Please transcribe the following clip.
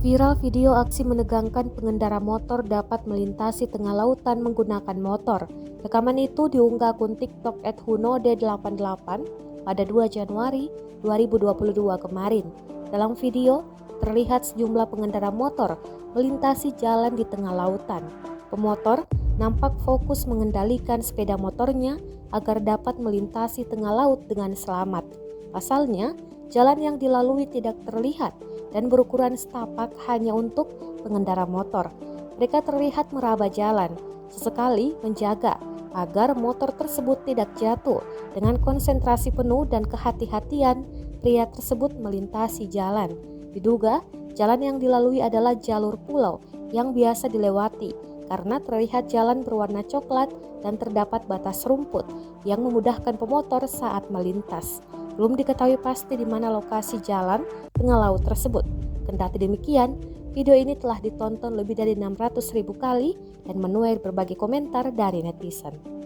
Viral video aksi menegangkan pengendara motor dapat melintasi tengah lautan menggunakan motor. Rekaman itu diunggah akun TikTok @hunode88 pada 2 Januari 2022 kemarin. Dalam video, terlihat sejumlah pengendara motor melintasi jalan di tengah lautan. Pemotor nampak fokus mengendalikan sepeda motornya agar dapat melintasi tengah laut dengan selamat. Pasalnya, jalan yang dilalui tidak terlihat dan berukuran setapak hanya untuk pengendara motor. Mereka terlihat meraba jalan, sesekali menjaga agar motor tersebut tidak jatuh. Dengan konsentrasi penuh dan kehati-hatian, pria tersebut melintasi jalan. Diduga, jalan yang dilalui adalah jalur pulau yang biasa dilewati karena terlihat jalan berwarna coklat dan terdapat batas rumput yang memudahkan pemotor saat melintas. Belum diketahui pasti di mana lokasi jalan tengah laut tersebut. Kendati demikian, video ini telah ditonton lebih dari 600.000 kali dan menuai berbagai komentar dari netizen.